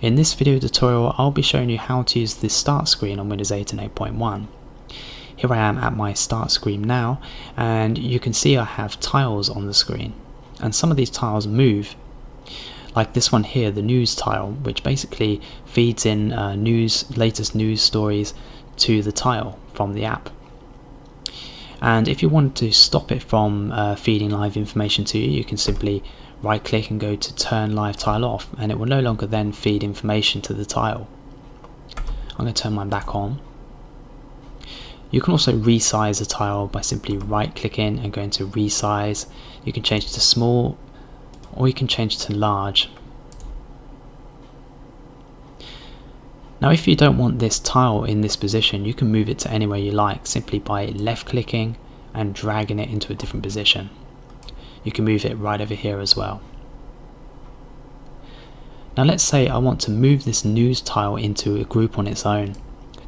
In this video tutorial, I'll be showing you how to use the start screen on Windows 8 and 8.1. Here I am at my start screen now, and you can see I have tiles on the screen, and some of these tiles move, like this one here, the news tile, which basically feeds in latest news stories to the tile from the app. And if you want to stop it from feeding live information to you, you can simply right click and go to turn live tile off, and it will no longer then feed information to the tile. I'm going to turn mine back on. You can also resize a tile by simply right clicking and going to resize. You can change it to small, or you can change it to large. Now if you don't want this tile in this position, you can move it to anywhere you like simply by left clicking and dragging it into a different position. You can move it right over here as well. Now let's say I want to move this news tile into a group on its own.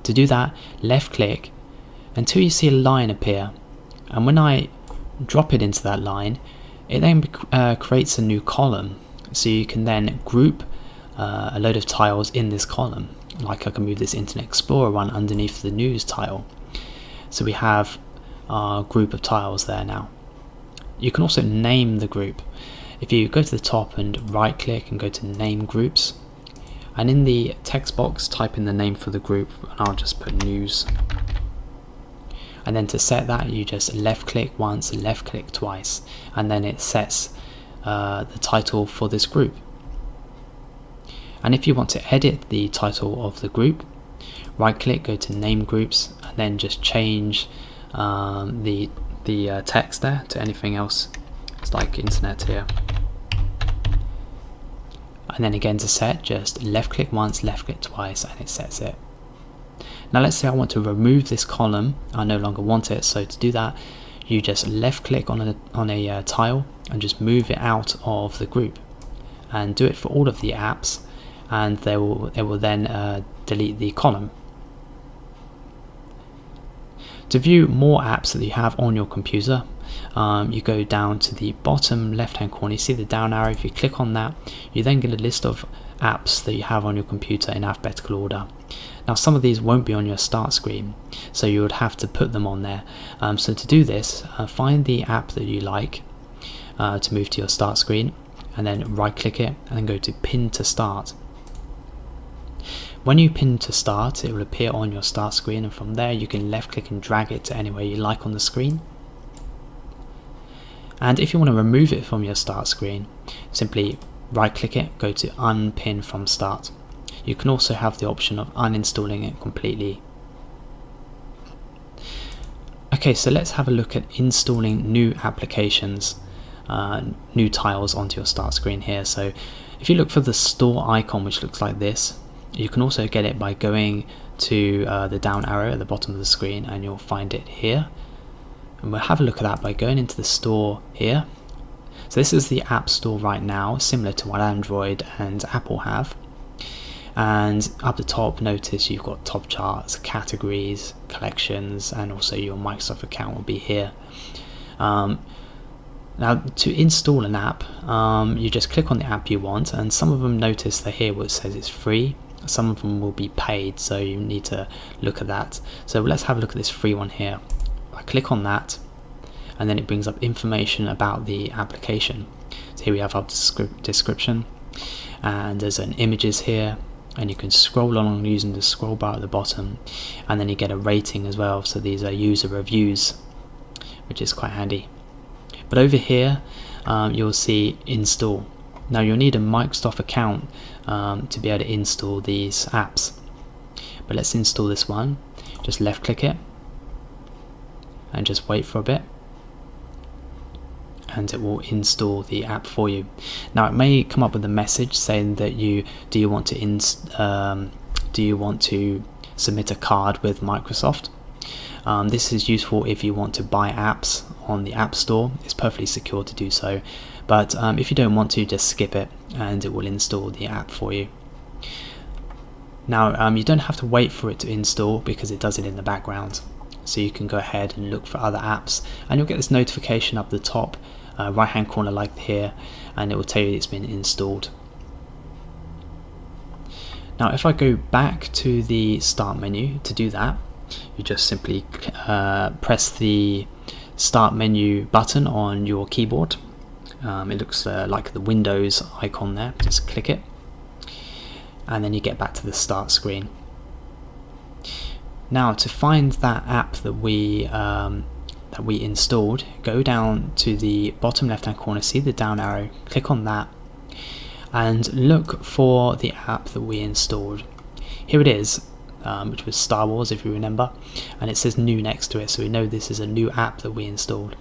To do that, left click until you see a line appear, and when I drop it into that line, it then creates a new column, so you can then group a load of tiles in this column. Like I can move this Internet Explorer one underneath the news tile, so we have our group of tiles there now. You can also name the group. If you go to the top and right click and go to name groups, and in the text box type in the name for the group, and I'll just put news. And then to set that, you just left click once, left click twice, and then it sets the title for this group. And if you want to edit the title of the group, right click, go to name groups, and then just change the text there to anything else. It's like internet here. And then again to set, just left click once, left click twice, and it sets it. Now let's say I want to remove this column, I no longer want it, so to do that you just left click on a tile and just move it out of the group, and do it for all of the apps, and it will then delete the column. To view more apps that you have on your computer, you go down to the bottom left hand corner, you see the down arrow. If you click on that, you then get a list of apps that you have on your computer in alphabetical order. Now some of these won't be on your start screen, so you would have to put them on there. So to do this, find the app that you like to move to your start screen, and then right click it and then go to pin to start. When you pin to start, it will appear on your start screen, and from there you can left click and drag it to anywhere you like on the screen. And if you want to remove it from your start screen, simply right click it, go to unpin from start. You can also have the option of uninstalling it completely. Okay, so let's have a look at installing new applications, new tiles onto your start screen here. So if you look for the store icon, which looks like this, you can also get it by going to the down arrow at the bottom of the screen, and you'll find it here. And we'll have a look at that by going into the store here. So this is the App Store right now, similar to what Android and Apple have. And up the top, notice you've got top charts, categories, collections, and also your Microsoft account will be here. Now to install an app, you just click on the app you want, and some of them, notice that here where it says it's free, some of them will be paid, so you need to look at that. So let's have a look at this free one here. I click on that, and then it brings up information about the application. So here we have our description, and there's an images here, and you can scroll along using the scroll bar at the bottom, and then you get a rating as well. So these are user reviews, which is quite handy. But over here you'll see install. Now you'll need a Microsoft account to be able to install these apps, but let's install this one. Just left click it and just wait for a bit, and it will install the app for you. Now it may come up with a message saying that do you want to submit a card with Microsoft. This is useful if you want to buy apps on the App Store. It's perfectly secure to do so, but if you don't want to, just skip it and it will install the app for you. Now you don't have to wait for it to install because it does it in the background, so you can go ahead and look for other apps, and you'll get this notification up the top right hand corner like here, and it will tell you it's been installed. Now if I go back to the start menu, to do that you just simply press the start menu button on your keyboard. It looks like the Windows icon there, just click it and then you get back to the start screen. Now to find that app that we installed, go down to the bottom left hand corner, see the down arrow, click on that and look for the app that we installed. Here it is, which was Star Wars if you remember, and it says new next to it, so we know this is a new app that we installed.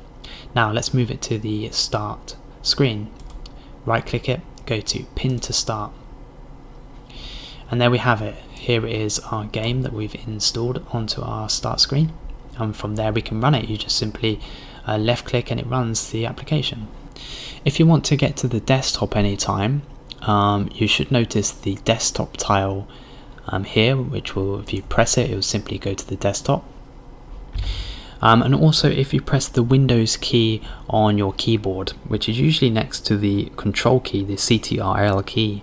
Now let's move it to the start screen, right click it, go to pin to start, and there we have it. Here is our game that we've installed onto our start screen, and from there we can run it. You just simply left click and it runs the application. If you want to get to the desktop anytime, you should notice the desktop tile here, which will, if you press it, it will simply go to the desktop. And also if you press the Windows key on your keyboard, which is usually next to the control key, the CTRL key,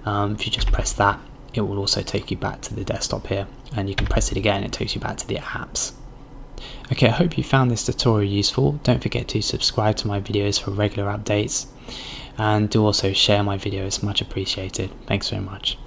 if you just press that, it will also take you back to the desktop here, and you can press it again, it takes you back to the apps. Okay, I hope you found this tutorial useful. Don't forget to subscribe to my videos for regular updates, and do also share my videos, much appreciated. Thanks very much.